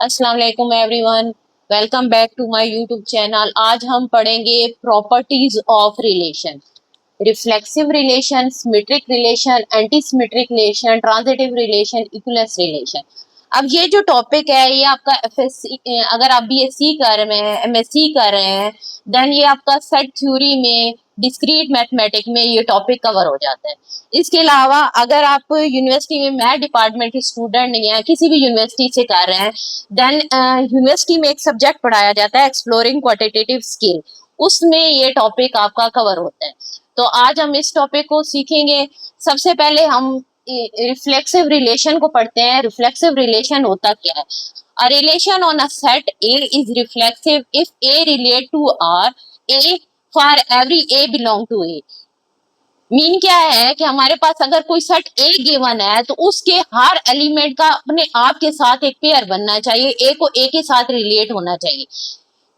अस्सलाम वालेकुम everyone, welcome back to my YouTube channel. आज हम पढ़ेंगे properties of relation, reflexive relation, symmetric relation, anti symmetric relation, transitive relation, equivalence relation. अब ये जो टॉपिक है ये आपका एफएससी, अगर आप बीएससी कर रहे हैं, एमएससी कर रहे हैं, देन ये आपका सेट थ्योरी में, डिस्क्रीट मैथमेटिक में ये टॉपिक कवर हो जाता है। इसके अलावा अगर आप यूनिवर्सिटी में मैथ डिपार्टमेंट के स्टूडेंट नहीं है, किसी भी यूनिवर्सिटी से कर रहे हैं, देन यूनिवर्सिटी में एक सब्जेक्ट पढ़ाया जाता है एक्सप्लोरिंग क्वांटिटेटिव स्किल, उसमें ये टॉपिक आपका कवर होता है। तो आज हम इस टॉपिक को सीखेंगे। सबसे पहले हम रिफ्लेक्सिव रिलेशन को पढ़ते हैं। रिफ्लेक्सिव रिलेशन होता क्या है? A relation on a set A is reflexive if A relate to R, A for every A belong to A. Mean क्या है कि हमारे पास अगर कोई सेट ए गिवन है तो उसके हर एलिमेंट का अपने आप के साथ एक पेयर बनना चाहिए, ए को ए के साथ रिलेट होना चाहिए।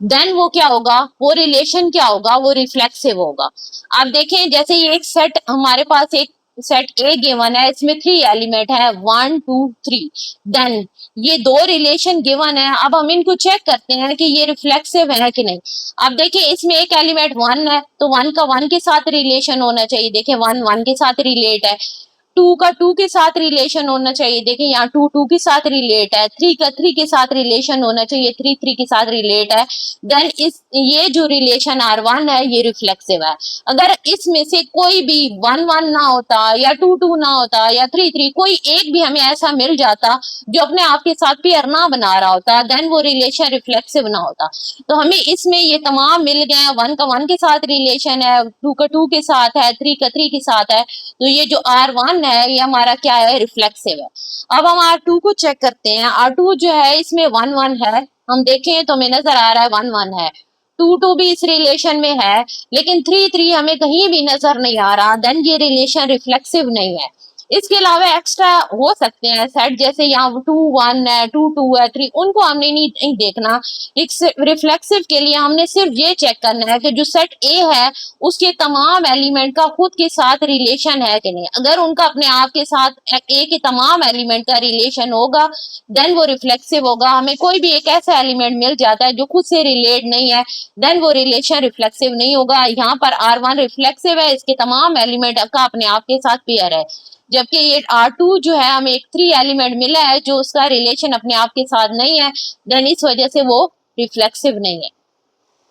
देन वो क्या होगा, वो रिलेशन क्या होगा, वो रिफ्लेक्सिव होगा। आप देखें जैसे ये एक सेट, हमारे पास एक सेट ए गिवन है, इसमें 3 एलिमेंट है, 1 2 3। देन ये दो रिलेशन गिवन है, अब हम इनको चेक करते हैं कि ये रिफ्लेक्सिव है कि नहीं। अब देखिए इसमें एक एलिमेंट 1 है तो 1 का 1 के साथ रिलेशन होना चाहिए, देखिए 1 1 के साथ रिलेट है। 2 का 2 के साथ रिलेशन होना चाहिए, देखिए यहाँ 2 2 के साथ रिलेट है। 3 का 3 के साथ रिलेशन होना चाहिए, 3 3 के साथ रिलेट है। देन इस ये जो रिलेशन R1 है ये रिफ्लेक्सिव है। अगर इसमें से कोई भी 1 1 ना होता या 2 2 ना होता या 3 3, कोई एक भी हमें ऐसा मिल जाता जो अपने आप के साथ पेयर ना बना रहा होता, देन वो रिलेशन रिफ्लेक्सिव ना होता। तो हमें इसमें ये तमाम मिल गए हैं। 1 का 1 के साथ रिलेशन है, 2 का 2 के साथ है, 3 का 3 के साथ है। तो ये जो R1 है ये हमारा क्या है, रिफ्लेक्सिव है। अब हम R2 को चेक करते हैं। R2 जो है इसमें 1 1 है, हम देखें तो हमें नजर आ रहा है 1 1 है। 2 2 भी इस रिलेशन में है, लेकिन 3 3 हमें कहीं भी नजर नहीं आ रहा, देन ये रिलेशन रिफ्लेक्सिव नहीं है। इसके अलावा एक्स्ट्रा हो सकते हैं सेट, जैसे यहाँ 2 1 है, 2 2 है, 3, उनको हमने नहीं देखना। एक रिफ्लेक्सिव के लिए हमने सिर्फ ये चेक करना है कि जो सेट ए है उसके तमाम एलिमेंट का खुद के साथ रिलेशन है कि नहीं। अगर उनका अपने आप के साथ ए के तमाम एलिमेंट का रिलेशन होगा, देन वो रिफ्लेक्सिव होगा। हमें कोई भी एक ऐसा एलिमेंट मिल जाता है जो खुद से रिलेट नहीं है, देन वो रिलेशन रिफ्लेक्सिव नहीं होगा। यहाँ पर R1 रिफ्लेक्सिव है, इसके तमाम एलिमेंट का अपने आप के साथ पेयर है। जबकि ये R2 जो है हमें एक 3 एलिमेंट मिला है जो उसका रिलेशन अपने आप के साथ नहीं है, देन इस वजह से वो रिफ्लेक्सिव नहीं है।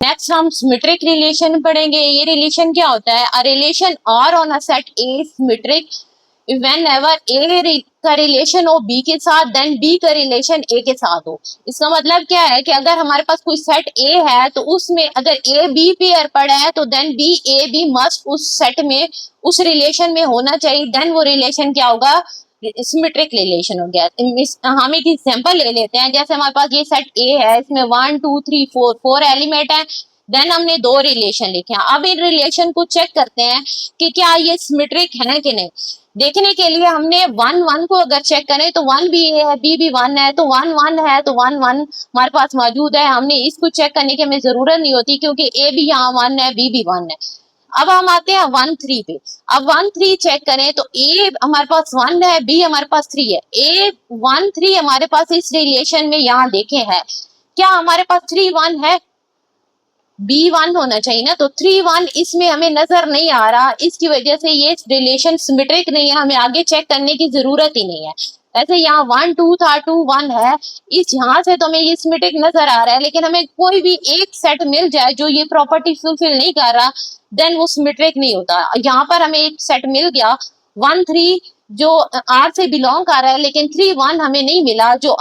नेक्स्ट हम सिमेट्रिक रिलेशन पढ़ेंगे। ये रिलेशन क्या होता है? A relation R on a set A symmetric whenever A का रिलेशन हो बी के साथ, देन बी का रिलेशन ए के साथ हो। इसका मतलब क्या है कि अगर हमारे पास कोई सेट ए है तो उसमें अगर ए बी पेयर पड़ा है तो then B A B must उस सेट में, उस रिलेशन में होना चाहिए, देन वो रिलेशन क्या होगा, सिमेट्रिक रिलेशन हो गया। हम एक एग्जांपल ले लेते हैं। जैसे हमारे पास ये सेट ए है, इसमें 1 2 3 4 4 एलिमेंट है, देन हमने दो रिलेशन लिखे हैं। अब इन रिलेशन को चेक करते हैं कि क्या ये सिमेट्रिक है कि नहीं। देखने के लिए हमने 1 1 को अगर चेक करें तो 1 भी है, बी भी 1 है, तो 1 1 है तो 1 1 हमारे पास मौजूद है। हमने इसको चेक करने की हमें जरूरत नहीं होती क्योंकि ए भी यहाँ 1 है, बी भी 1 है। अब हम आते हैं 1 3 पे। अब 1 3 चेक करें तो ए हमारे पास 1 है, बी हमारे पास 3 है। ए 1 3 हमारे पास इस रिलेशन में यहाँ देखे है, क्या हमारे पास 3 1 है? बी 1 होना चाहिए ना, तो 3 1 इसमें हमें नजर नहीं आ रहा, इसकी वजह से ये रिलेशन सिमेट्रिक नहीं है, हमें आगे चेक करने की जरूरत ही नहीं है। ऐसे यहाँ 1 2 था, 2 1 है, इस यहाँ से तो हमें ये सिमेट्रिक नजर आ रहा है, लेकिन हमें कोई भी एक सेट मिल जाए जो ये प्रॉपर्टी फुलफिल नहीं कर रहा, देन वो सिमेट्रिक नहीं होता। यहाँ पर हमें एक सेट मिल गया 1 3 जो आर से बिलोंग कर रहा है, लेकिन 3 1 हमें नहीं मिला जो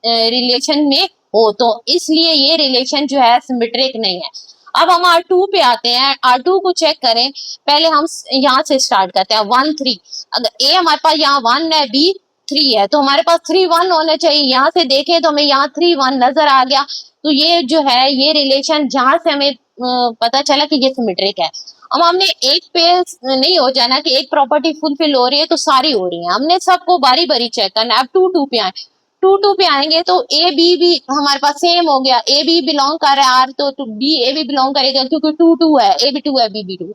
रिलेशन में हो, तो इसलिए ये रिलेशन जो है सिमेट्रिक नहीं है। अब हम R2 पे आते हैं। R2 को चेक करें, पहले हम यहाँ से स्टार्ट करते हैं 1 3। अगर ए हमारे पास यहाँ 1 है, बी 3 है, तो हमारे पास 3 1 होना चाहिए। यहाँ से देखें तो हमें यहाँ 3 1 नजर आ गया, तो ये जो है ये रिलेशन जहां से हमें पता चला कि ये सिमेट्रिक है। अब हमने एक पे नहीं हो जाना कि एक प्रॉपर्टी फुलफिल हो रही है तो सारी हो रही है, हमने सबको बारी बारी चेक करना है। अब 2 2 पे आए, 2 2 पे आएंगे तो ए बी भी हमारे पास सेम हो गया, ए बी बिलोंग कर रहा है आर, तो बी ए भी बिलोंग करेगा क्योंकि 2 2 है, ए भी 2 है, बी भी 2।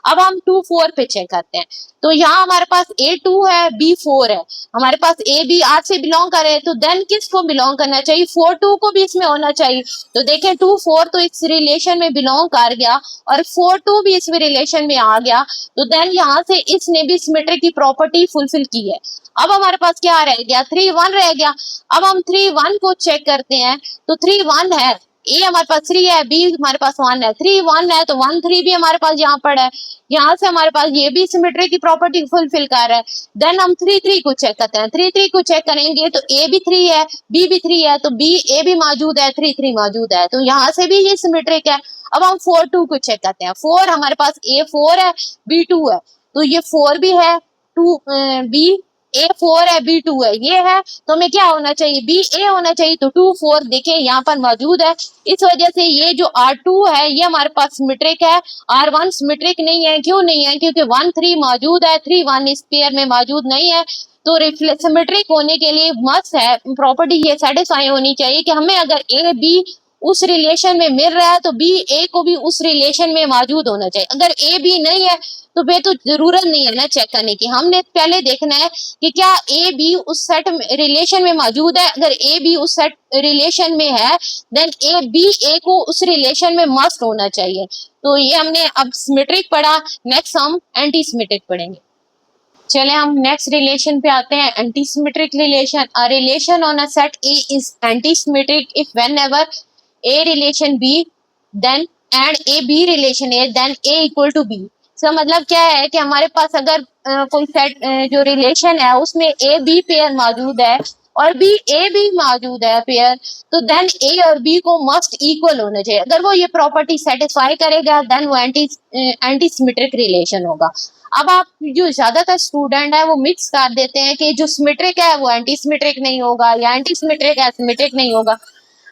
अब हम 2 4 पे चेक करते हैं। तो यहाँ हमारे पास A2 है, B4 है, हमारे पास A B R से बिलोंग करे, तो देन किसको बिलोंग करना चाहिए? 4 2 को भी इसमें होना चाहिए। तो देखें 2 4 तो इस रिलेशन में बिलोंग कर गया और 4 2 भी इस रिलेशन में आ गया, तो देन यहाँ से इसने भी सिमेट्री की प्रॉपर्टी फुलफिल की है। अब हमारे पास क्या रह गया? 3 1 रह गया। अब हम 3 1 को चेक करते हैं, तो 3 1 है, ए हमारे पास 3 है, बी हमारे पास 1 है, 3 1 है तो 1 3 भी हमारे पास यहाँ पड़ा है। यहाँ से हमारे पास ये भी सिमेट्री की प्रॉपर्टी फुलफिल कर रहा है। देन हम 3 3 को चेक करते हैं। 3 3 को चेक करेंगे तो ए भी 3 है, बी भी 3 है, तो बी ए भी मौजूद है, 3 3 मौजूद है, तो यहाँ से भी ये सिमेट्रिक है। अब हम 4 2 को चेक करते हैं। 4 हमारे पास ए 4 है, बी 2 है, तो ये 4 भी है, 2 बी ए 4 है, बी 2 है, ये है, तो हमें क्या होना चाहिए? बी ए होना चाहिए। तो 2 4 देखें यहाँ पर मौजूद है। इस वजह से ये जो R2 है ये हमारे पास सिमेट्रिक है, R1 सिमेट्रिक नहीं है। क्यों नहीं है? क्योंकि 1 3 मौजूद है, 3 1 इस पेयर में मौजूद नहीं है। तो सिमेट्रिक होने के लिए मस्ट है प्रॉपर्टी ये सेटिस्फाई होनी चाहिए कि हमें अगर ए बी उस रिलेशन में मिल रहा है तो बी ए को भी उस रिलेशन में मौजूद होना चाहिए। अगर ए बी नहीं है तो फिर तो जरूरत नहीं है ना चेक करने की। हमने पहले देखना है कि क्या ए बी उस सेट रिलेशन में मौजूद है। अगर ए बी उस सेट रिलेशन में है देन ए बी ए को उस रिलेशन में मस्ट होना चाहिए। तो ये हमने अब सिमेट्रिक पढ़ा, नेक्स्ट हम एंटी सिमेट्रिक पढ़ेंगे। चले हम नेक्स्ट रिलेशन पे आते हैं, anti symmetric relation. A relation on a set A is anti symmetric if whenever A relation B then and A B relation A then A equal to B। सो मतलब क्या है कि हमारे पास अगर कोई सेट जो रिलेशन है उसमें A B पेयर मौजूद है और B A भी मौजूद है पेयर, तो देन A और B को मस्ट इक्वल होना चाहिए। अगर वो ये प्रॉपर्टी सेटिस्फाई करेगा देन वो एंटी सिमेट्रिक रिलेशन होगा। अब आप जो ज्यादातर स्टूडेंट है वो मिक्स कर देते हैं कि जो सिमेट्रिक है वो एंटी सिमेट्रिक नहीं होगा या एंटी सिमेट्रिक है सिमेट्रिक नहीं होगा।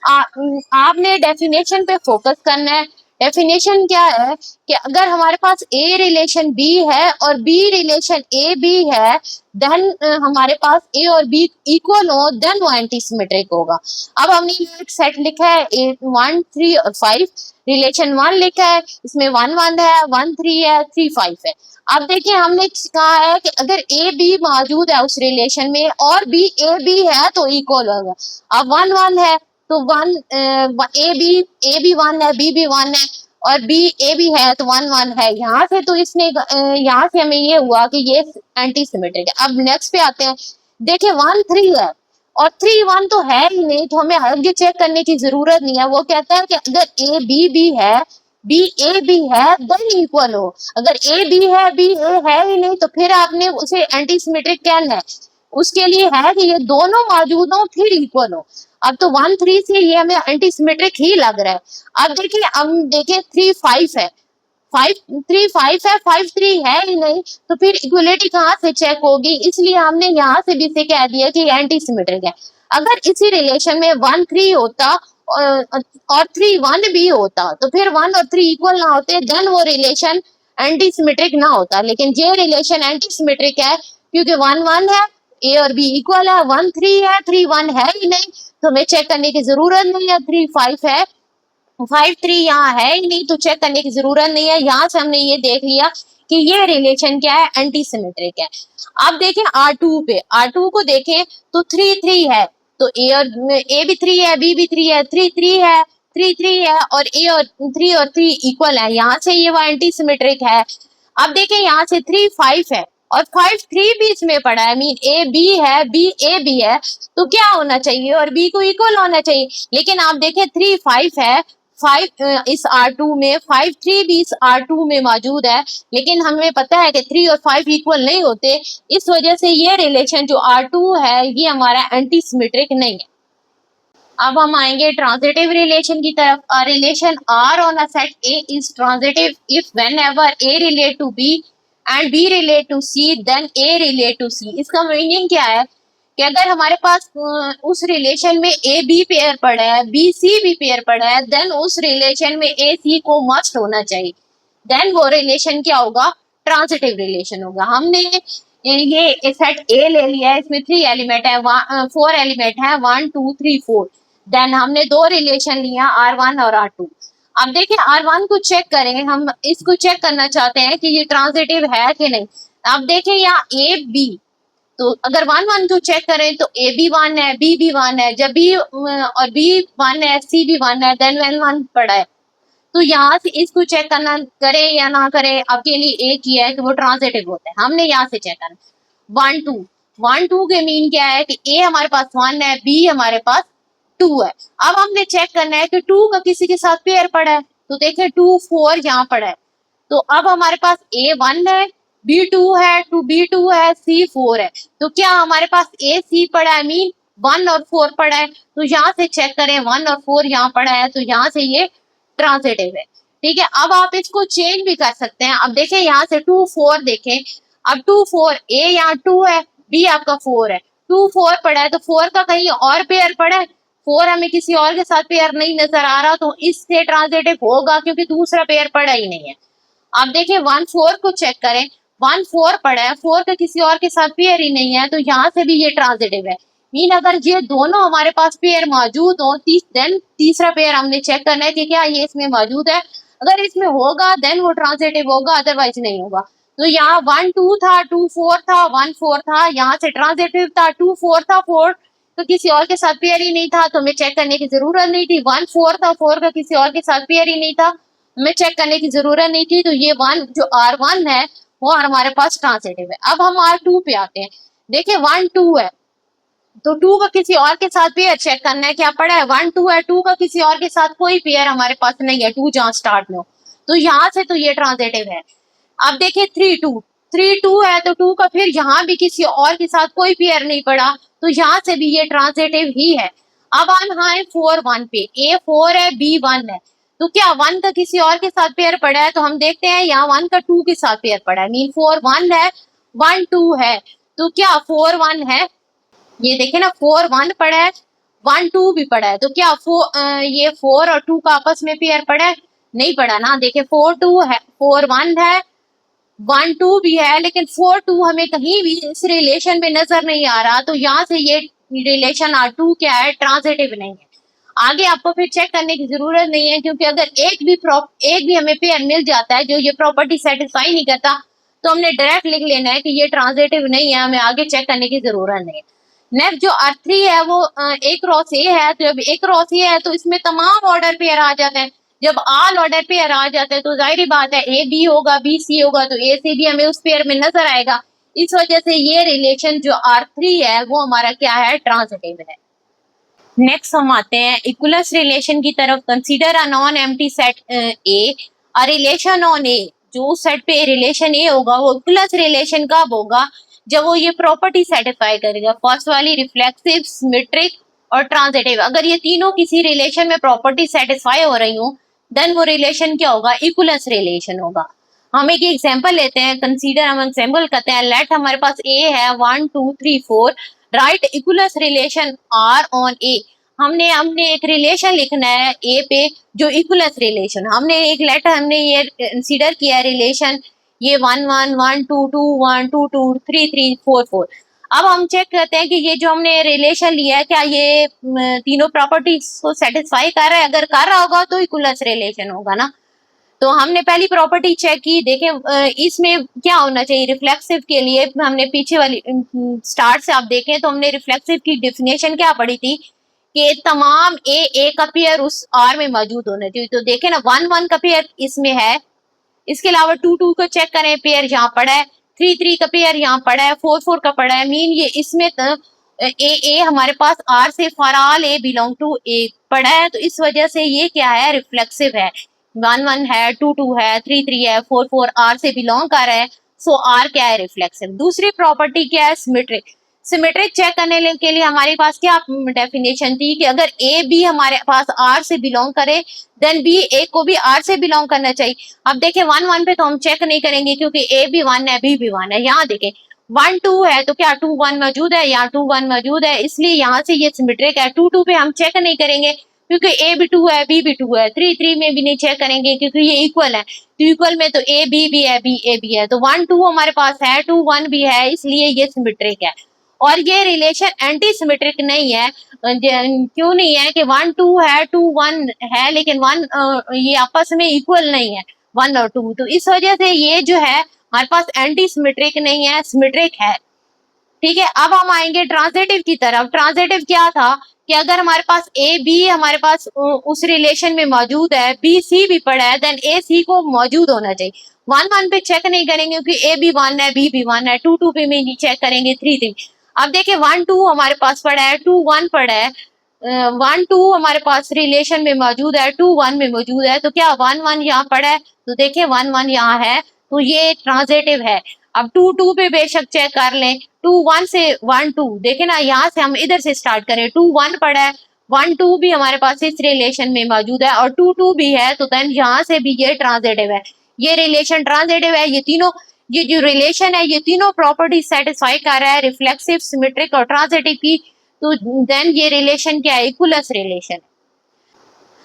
आपने डेफिनेशन पे फोकस करना है। डेफिनेशन क्या है कि अगर हमारे पास ए रिलेशन बी है और बी रिलेशन ए बी है देन हमारे पास ए और बी इक्वल हो देन वो एंटी सिमेट्रिक होगा। अब हमने एक सेट लिखा है 1 3 और 5, रिलेशन 1 लिखा है, इसमें 1 1 है, 1 3 है, 3 5 है। अब देखिए हमने कहा है कि अगर ए बी मौजूद है उस रिलेशन में और बी ए बी है तो इक्वल होगा। अब 1 1 है तो 1 ए बी 1 है, बी भी 1 है और बी ए भी है तो 1 1 है। यहाँ से तो इसने यहाँ से हमें ये हुआ कि ये एंटी सिमेट्रिक है। अब नेक्स्ट पे आते हैं। देखिए 1 3 है और 3 1 तो है ही नहीं, तो हमें आगे चेक करने की जरूरत नहीं है। वो कहता है कि अगर ए बी भी है बी ए भी है देन इक्वल हो। अगर ए बी है बी ए है ही नहीं तो फिर आपने उसे एंटी सिमेट्रिक कहना है। उसके लिए है कि ये दोनों मौजूद हो फिर इक्वल हो। अब तो 1 3 से ये हमें एंटी सिमेट्रिक ही लग रहा है। अब देखिए हम देखें 3 5 है, 5 3 5 है, 5 3 है ही नहीं, तो फिर इक्वलिटी कहाँ से चेक होगी? इसलिए हमने यहाँ से भी से कह दिया कि एंटी सिमेट्रिक है। अगर इसी रिलेशन में 1 3 होता और 3 1 भी होता तो फिर 1 और 3 इक्वल ना होते देन वो रिलेशन एंटी सिमेट्रिक ना होता। लेकिन ये रिलेशन एंटी सिमेट्रिक है क्योंकि 1 1 है, ए और बी इक्वल है, 1 3 है, 3 1 है ही नहीं, तो हमें चेक करने की जरूरत नहीं है। 3 5 है, 5 3 यहाँ है ही नहीं, तो चेक करने की जरूरत नहीं है। यहाँ से हमने ये देख लिया कि ये रिलेशन क्या है, एंटी सिमेट्रिक है। अब देखें R2 पे, R2 को देखें तो 3 3 है, तो ए भी 3 है, बी भी 3 है, 3 3 है, 3 3 है और ए और 3 इक्वल है। यहाँ से ये वो एंटी सिमेट्रिक है। अब देखें यहाँ से 3 5 है और 5 3 भी इसमें पड़ा है, मीन ए बी है, बी ए बी है, तो क्या होना चाहिए? और बी को इक्वल होना चाहिए। लेकिन आप देखें 3 5 है, 5 इस R2 में, 5 3 भी इस R2 में मौजूद है, लेकिन हमें पता है कि 3 और 5 इक्वल नहीं होते। इस वजह से ये रिलेशन जो R2 है ये हमारा एंटी सिमेट्रिक नहीं है। अब हम आएंगे ट्रांजिटिव रिलेशन की तरफ। A relation R on a set A is transitive if whenever A relate to B and B relate to C then A relate to C। इसका मीनिंग क्या है कि अगर हमारे पास उस रिलेशन में A B पेयर पड़ा है, B C भी पेयर पड़ा है, देन उस रिलेशन में A C को मस्ट होना चाहिए, देन वो रिलेशन क्या होगा? ट्रांजिटिव रिलेशन होगा। हमने ये सेट ए ले लिया है, इसमें 3 एलिमेंट है, 4 एलिमेंट है, 1 2 3 4। देन हमने दो रिलेशन लिया R1 और R2। अब देखिए R1 को चेक करें, हम इसको चेक करना चाहते हैं कि ये ट्रांजिटिव है कि नहीं। अब देखिए यहाँ ए बी, तो अगर 1 1 को चेक करें तो ए भी 1 है, बी भी 1 है। जब बी और बी 1 है, सी भी 1 है, देन 1 पड़ा है। तो यहाँ से इसको चेक करना, करें या ना करें, आपके लिए एक ही है कि वो ट्रांजिटिव होता है। हमने यहाँ से चेक करना 1 2, 1 2 के मीन क्या है कि ए हमारे पास 1 है, बी हमारे पास 2 है। अब हमने चेक करना है कि 2 का किसी के साथ पेयर पड़ा है, तो देखिए 2 4 यहाँ पड़ा है। तो अब हमारे पास ए 1 है, बी 2 है, बी 2 है, सी 4 है। तो क्या हमारे पास ए सी पड़ा है, मीन 1 और 4 पड़ा है। तो यहाँ से चेक करें 1 और 4 यहाँ पड़ा है, तो यहाँ से ये ट्रांजिटिव है। ठीक है, अब आप इसको चेंज भी कर सकते हैं। अब देखें यहाँ से 2 4 देखें, अब 2 4 ए यहाँ 2 है, बी आपका 4 है, 2 4 पड़ा है, तो 4 का कहीं और पेयर पड़ा है, 4 हमें किसी और के साथ पेयर नहीं नजर आ रहा, तो इससे ट्रांजिटिव होगा क्योंकि दूसरा पेयर पड़ा ही नहीं है। अब देखिए 1 4 को चेक करें, 1 4 पड़ा है, 4 का किसी और के साथ पेयर ही नहीं है, तो यहाँ से भी ये ट्रांजिटिव है। मीन अगर ये दोनों हमारे पास पेयर मौजूद हो, देन तीसरा पेयर हमने चेक करना है कि क्या ये इसमें मौजूद है। अगर इसमें होगा देन वो ट्रांजिटिव होगा, अदरवाइज नहीं होगा। तो यहाँ 1 2 था, 2 4 था, 1 4 था, यहाँ से ट्रांजिटिव था, 2 4 था, 4 तो किसी और के साथ पेयर ही नहीं था, तो हमें चेक करने की जरूरत नहीं थी। 1 4 था, 4 का किसी और के साथ पेयर ही नहीं था, हमें चेक करने की जरूरत नहीं थी। तो ये 1 जो R1 है वो हमारे पास ट्रांजिटिव है। अब हम R2 पे आते हैं। देखिए 1 2 है, तो 2 का किसी और के साथ पेयर चेक करना है, क्या पड़ा है 1 2 है, 2 का किसी और के साथ कोई पेयर हमारे पास नहीं है, 2 जहां स्टार्ट में हो, तो यहाँ से तो ये ट्रांजिटिव है। अब देखिए 3 2, 3 2 है, तो 2 का फिर यहाँ भी किसी और के साथ कोई पेयर नहीं पड़ा, तो यहाँ से भी ये ट्रांजिटिव ही है। अब हम आए 4 1 पे, ए 4 है, बी 1 है, तो क्या 1 का किसी और के साथ पेयर पड़ा है, तो हम देखते हैं यहाँ 1 का 2 के साथ पेयर पड़ा है, मीन 4 1 है, 1 2 है, तो क्या 4 1 है। ये देखिए ना 4 1 पड़ा है, 1 2 भी पड़ा है, तो क्या ये 4 और 2 का आपस में पेयर पड़ा है, नहीं पड़ा ना। देखिए 4 2 है, 4 1 है, 1 2 भी है, लेकिन 4 2 हमें कहीं भी इस रिलेशन में नजर नहीं आ रहा, तो यहाँ से ये रिलेशन R2 क्या है, ट्रांजिटिव नहीं है। आगे आपको फिर चेक करने की जरूरत नहीं है, क्योंकि अगर एक भी हमें पेयर मिल जाता है जो ये प्रॉपर्टी सेटिस्फाई नहीं करता, तो हमने डायरेक्ट लिख लेना है कि ये ट्रांजिटिव नहीं है, हमें आगे चेक करने की जरूरत नहीं है। नेक्स्ट जो R3 है वो एक क्रॉस ए है, तो जब एक क्रॉस ए है तो इसमें तमाम ऑर्डर पेयर आ जाते हैं। जब ऑल ऑर्डर पेयर आ जाते हैं तो जाहिर बात है ए बी होगा, बी सी होगा, तो ए से भी हमें उस पेयर में नजर आएगा। इस वजह से ये रिलेशन जो R3 है वो हमारा क्या है, ट्रांजिटिव है। नेक्स्ट हम आते हैं इक्विलेंस रिलेशन की तरफ। Consider a non empty set A, a relation on A. जो सेट पे रिलेशन ए होगा वो इक्विलेंस रिलेशन कब होगा, जब वो ये प्रॉपर्टी सेटिस्फाई करेगा, फर्स्ट वाली रिफ्लेक्सिव, सिमेट्रिक और ट्रांजिटिव। अगर ये तीनों किसी रिलेशन में प्रॉपर्टी सेटिस्फाई हो रही हो, देन वो रिलेशन क्या होगा, इक्विलेंस रिलेशन होगा। हम एक एग्जांपल लेते हैं, कंसीडर हम एग्जांपल करते हैं। लेट हमारे पास ए है 1 2 3 4, right equivalence relation R on A. हमने हमने एक रिलेशन लिखना है ए पे जो इक्विलेंस रिलेशन, हमने एक लेटर हमने ये कंसीडर किया रिलेशन, ये 1 1 1 2 2 1 2 2 3 3 4 4। अब हम चेक करते हैं कि ये जो हमने रिलेशन लिया है क्या ये तीनों प्रॉपर्टीज को सेटिस्फाई कर रहा है। अगर कर रहा होगा तो इक्विलेंस रिलेशन होगा ना। तो हमने पहली प्रॉपर्टी चेक की, देखें इसमें क्या होना चाहिए। रिफ्लेक्सिव के लिए हमने पीछे वाली स्टार्ट से आप देखें तो हमने रिफ्लेक्सिव की डेफिनेशन क्या पढ़ी थी कि तमाम ए का पेयर उस आर में मौजूद होने चाहिए। तो देखें ना 1 1 का पेयर इसमें है, इसके अलावा 2 2 को चेक करें, पेयर यहाँ पड़ा है, 3 3 का पेयर यहाँ पड़ा है, 4 4 का पड़ा है, मीन ये इसमें ए हमारे पास आर से for all A belong to A पड़ा है, तो इस वजह से ये क्या है, रिफ्लेक्सिव है। 1 1 है, 2 2 है, 3 3 है, 4 4 आर से बिलोंग कर रहा है, सो आर क्या है, रिफ्लेक्सिव। दूसरी प्रॉपर्टी क्या है, सिमेट्रिक। सिमेट्रिक चेक करने के लिए हमारे पास क्या डेफिनेशन थी कि अगर ए बी हमारे पास आर से बिलोंग करे, देन बी ए को भी आर से बिलोंग करना चाहिए। अब देखें 1 1 पे तो हम चेक नहीं करेंगे क्योंकि ए भी 1 है, बी भी 1 है। यहाँ देखें 1 2 है तो क्या 2 1 मौजूद है, यहाँ 2 1 मौजूद है, इसलिए यहाँ से ये सिमेट्रिक है। 2 2 पे हम चेक नहीं करेंगे क्योंकि ए भी 2 है, बी भी 2 है। 3 3 में भी नहीं चेक करेंगे क्योंकि ये इक्वल है, तो इक्वल में तो ए बी भी है, बी ए भी है। तो 1 2 हमारे पास है, 2 1 भी है, इसलिए ये सिमेट्रिक है। और ये रिलेशन एंटी सिमेट्रिक नहीं है। क्यों नहीं है कि 1 2 है, 2 1 है, लेकिन 1 ये आपस में इक्वल नहीं है 1 और 2, तो इस वजह से ये जो है हमारे पास एंटी सिमेट्रिक नहीं है, सिमेट्रिक है। ठीक है, अब हम आएंगे ट्रांजिटिव की तरफ। ट्रांजिटिव क्या था कि अगर हमारे पास ए बी हमारे पास उस रिलेशन में मौजूद है, बी सी भी पड़ा है, देन ए सी को मौजूद होना चाहिए। 1 1 पे चेक नहीं करेंगे क्योंकि ए भी 1 है, बी भी 1 है। 2 2 पे भी नहीं चेक करेंगे, 3 3। अब देखिए 1 2 हमारे पास पड़ा है, 2 1 पड़ा है, 1 2 हमारे पास रिलेशन में मौजूद है, 2 1 में मौजूद है, तो क्या 1 1 यहाँ पड़ा है, तो देखिए 1 1 यहाँ है, तो ये ट्रांजिटिव है। अब 2 2 पे बेशक चेक कर लें, 2 1 से 1 2 देखे ना, यहाँ से हम इधर से स्टार्ट करें, 2 1 पड़ा है, 1 2 भी हमारे पास इस रिलेशन में मौजूद है और 2 2 भी है, तो देन यहाँ से भी ये ट्रांजिटिव है, ये रिलेशन ट्रांजिटिव है। ये तीनों, ये जो रिलेशन है, ये तीनों प्रॉपर्टी सेटिस्फाई कर रहा है, रिफ्लेक्सिव, सिमेट्रिक और ट्रांजिटिव की, तो देन ये रिलेशन क्या है, इक्विलेंस रिलेशन।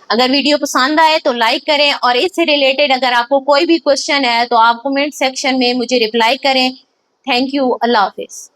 अगर वीडियो पसंद आए तो लाइक करें, और इससे रिलेटेड अगर आपको कोई भी क्वेश्चन है तो आप कमेंट सेक्शन में मुझे रिप्लाई करें। Thank you, Allah Hafiz.